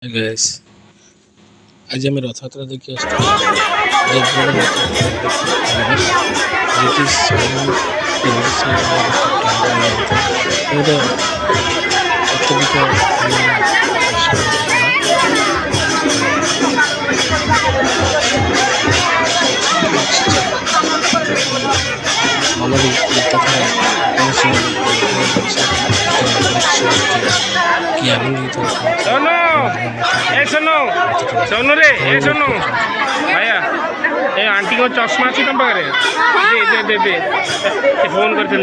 Hi guys, আজ আমি রথযাত্রা দেখে আসছি। এক বড় রথযাত্রা ব্রিটিশ এটা অত্যধিক আমাদের তথা কি আনন্দিত सुनो सोनू रे सोनू भैया ए आंटी को चश्मा अच्छी तुम पाखे दे दे दे दे फोन करते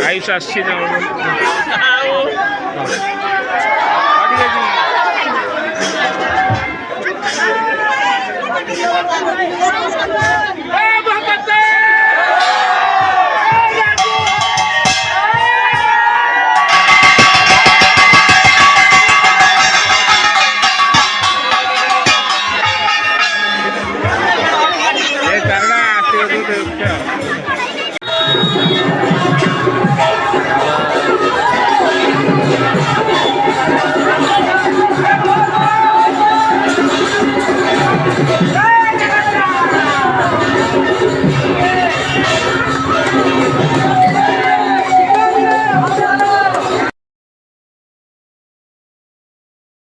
आयुष आसी करना